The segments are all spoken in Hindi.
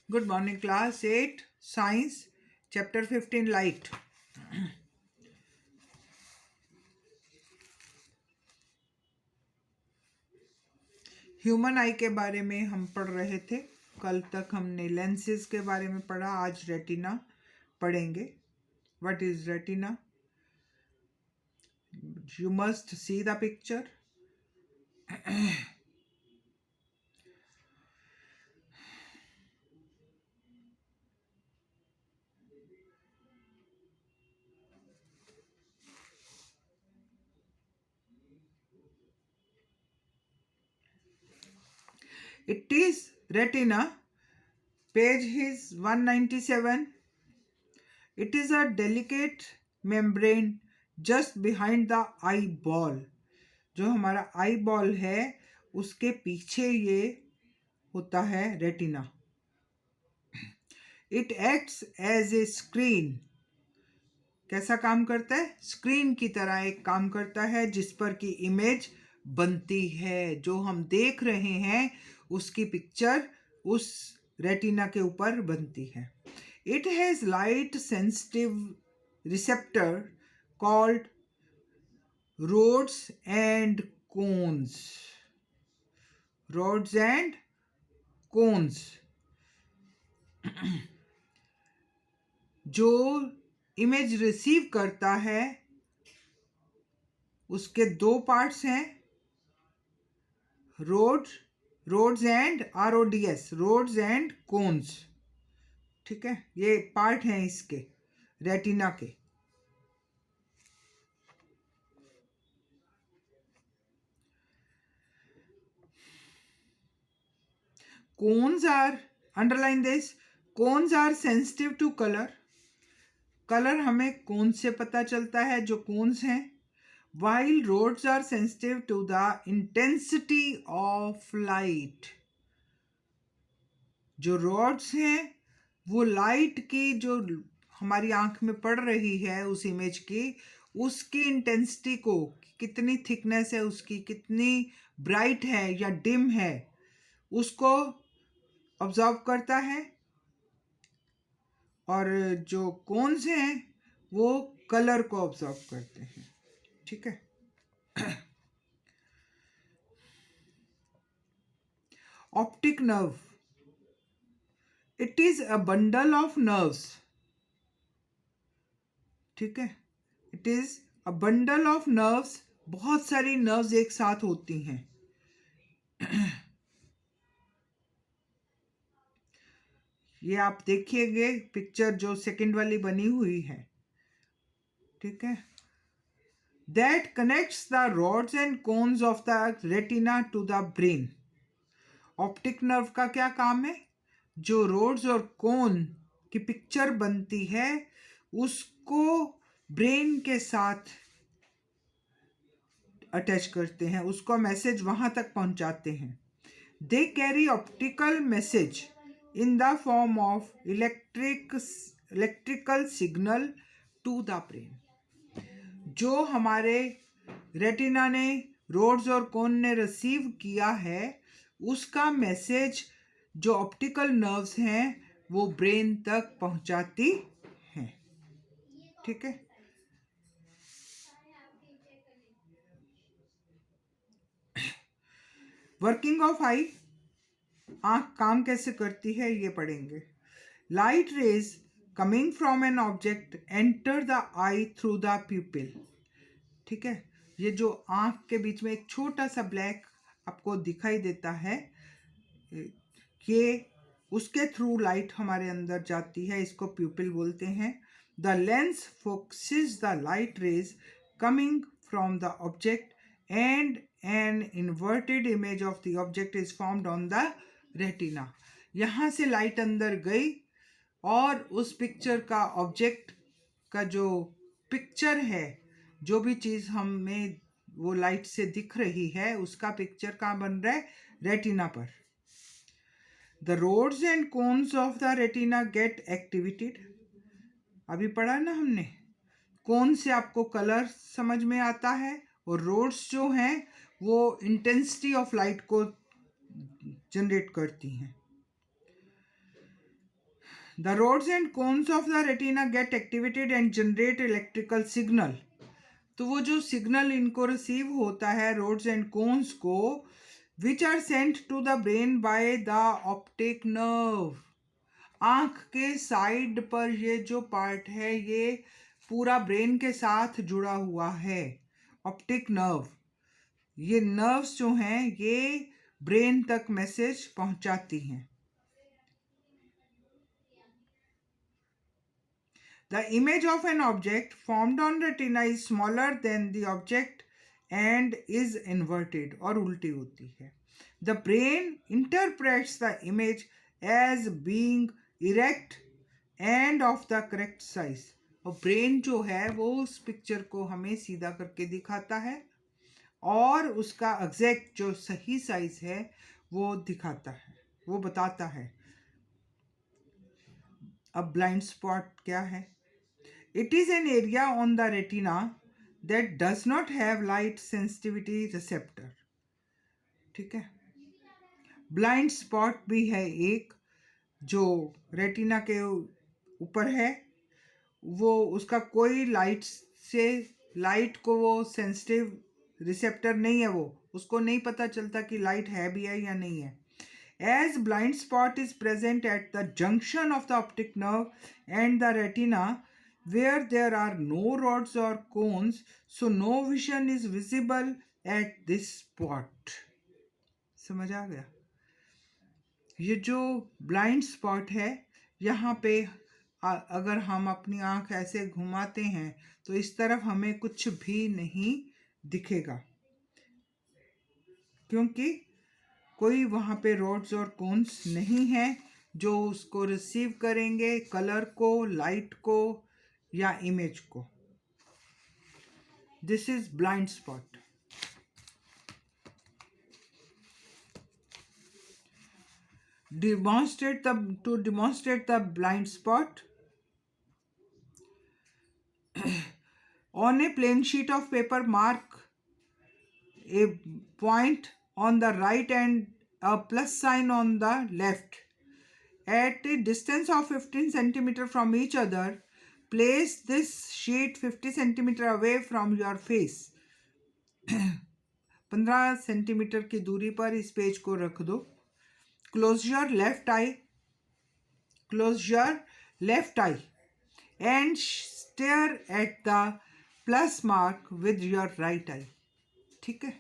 Good morning, class 8, Science, Chapter 15, Light. Human आई के बारे में हम पढ़ रहे थे। कल तक हमने लेंसेज के बारे में पढ़ा, आज रेटिना पढ़ेंगे। What is retina? You must see the picture. It is retina. Page is 197. It is a delicate membrane just behind the eyeball. जो हमारा आई बॉल है उसके पीछे ये होता है retina. It acts as a screen. कैसा काम करता है? स्क्रीन की तरह एक काम करता है जिस पर की इमेज बनती है। जो हम देख रहे हैं उसकी पिक्चर उस रेटिना के ऊपर बनती है। It has light sensitive receptor called rods and cones. Rods and cones जो इमेज रिसीव करता है उसके दो पार्ट्स हैं, rods and RODS, rods and cones. ठीक है, ये पार्ट हैं इसके रेटिना के। Cones are, underline this, cones are sensitive to colour. Colour हमें कोन से पता चलता है, जो कोन्स हैं। while rods are sensitive to the intensity of light. जो rods हैं वो लाइट की जो हमारी आंख में पड़ रही है उस इमेज की, उसकी इंटेंसिटी को, कितनी थिकनेस है उसकी, कितनी ब्राइट है या डिम है, उसको ऑब्जर्व करता है। और जो कोन्स हैं वो कलर को ऑब्जर्व करते हैं। ठीक है। Optic nerve, it is a bundle of nerves. ठीक है, it is a bundle of nerves. बहुत सारी नर्व्स एक साथ होती हैं। ये आप देखिएगे पिक्चर जो सेकंड वाली बनी हुई है। ठीक है, that connects the rods and cones of the retina to the brain. Optic nerve का क्या काम है? जो रोड्स और कोन की पिक्चर बनती है उसको ब्रेन के साथ अटैच करते हैं, उसको मैसेज वहां तक पहुंचाते हैं। They carry optical message in the form of electrical signal to the brain. जो हमारे रेटिना ने, रोड्स और कोन ने रिसीव किया है उसका मैसेज जो ऑप्टिकल नर्व्स हैं वो ब्रेन तक पहुंचाती हैं। ठीक है। वर्किंग ऑफ आई, आंख काम कैसे करती है ये पढ़ेंगे। Light rays coming from an object enter the I through the प्यूपिल। ठीक है, ये जो आंख के बीच में एक छोटा सा ब्लैक आपको दिखाई देता है, ये उसके थ्रू लाइट हमारे अंदर जाती है, इसको प्यूपिल बोलते हैं। The lens focuses the light rays coming from the object and an inverted image of the object is formed on the retina. यहाँ से लाइट अंदर गई और उस पिक्चर का, ऑब्जेक्ट का जो पिक्चर है, जो भी चीज़ हमें वो लाइट से दिख रही है उसका पिक्चर कहाँ बन रहा है? रेटिना पर। The rods and cones of the retina get activated. अभी पढ़ा ना हमने, कोन से आपको कलर समझ में आता है और रोड्स जो हैं वो इंटेंसिटी ऑफ लाइट को जनरेट करती हैं। The rods and cones of the retina get activated and generate electrical signal. तो वो जो सिग्नल इनको रिसीव होता है रोड्स एंड कोन्स को, which are sent to the brain by the optic nerve. आँख के साइड पर ये जो पार्ट है ये पूरा ब्रेन के साथ जुड़ा हुआ है. ऑप्टिक नर्व, ये नर्व्स जो हैं ये ब्रेन तक मैसेज पहुंचाती हैं. The image of an object formed on retina is smaller than the object and is inverted और उल्टी होती है. The brain interprets the image as being erect and of the correct size. और ब्रेन जो है वो उस पिक्चर को हमें सीधा करके दिखाता है और उसका एग्जैक्ट जो सही साइज है वो दिखाता है, वो बताता है. अब ब्लाइंड स्पॉट क्या है? It is an area on the retina that does not have light sensitivity receptor. ठीक है. ब्लाइंड स्पॉट भी है एक जो रेटिना के ऊपर है, वो उसका कोई लाइट को वो सेंसिटिव रिसेप्टर नहीं है, वो उसको नहीं पता चलता कि लाइट है भी है या नहीं है. As blind spot is present at the junction of the optic nerve and the retina, where there are no rods or cones, so no vision is visible at this spot. समझ आ गया? ये जो ब्लाइंड स्पॉट है, यहाँ पे अगर हम अपनी आँख ऐसे घुमाते हैं तो इस तरफ हमें कुछ भी नहीं दिखेगा, क्योंकि कोई वहाँ पे रोड्स और कोन्स नहीं है जो उसको रिसीव करेंगे, कलर को, लाइट को या इमेज को. This is blind spot. To demonstrate the blind spot, on a plain sheet of paper mark a point on the right and a plus sign on the left. At a distance of 15 centimeter from each other, place this sheet 50 centimeter away from your face. 15 centimetre की दूरी पर इस पेज को रख दो. Close your left eye and stare at the plus mark with your right eye. ठीक है.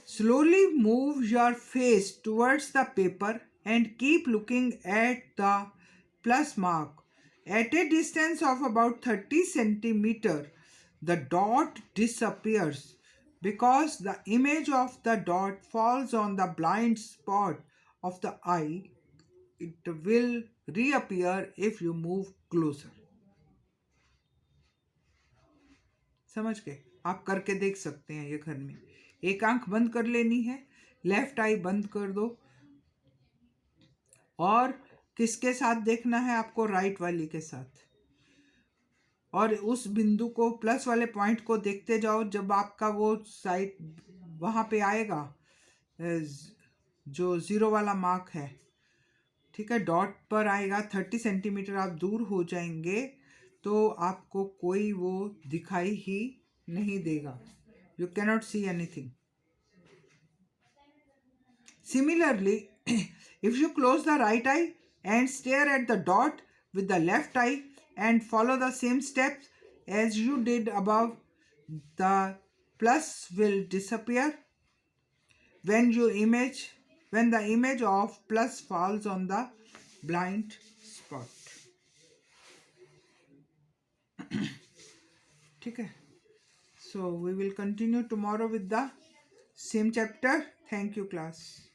Slowly move your face towards the paper and keep looking at the plus mark. At a distance of about 30 centimeter, the dot disappears. Because the image of the dot falls on the blind spot of the eye, it will reappear if you move closer. समझ गए? आप करके देख सकते हैं ये घर में. एक आंख बंद कर लेनी है, लेफ्ट आई बंद कर दो, और किसके साथ देखना है आपको? राइट वाली के साथ. और उस बिंदु को, प्लस वाले पॉइंट को देखते जाओ. जब आपका वो साइड वहाँ पे आएगा जो ज़ीरो वाला मार्क है, ठीक है, डॉट पर आएगा, 30 सेंटीमीटर आप दूर हो जाएंगे तो आपको कोई वो दिखाई ही नहीं देगा. You cannot see anything. Similarly, if you close the right eye and stare at the dot with the left eye and follow the same steps as you did above, the plus will disappear when the image of plus falls on the blind spot. ठीक है. So we will continue tomorrow with the same chapter. Thank you, class.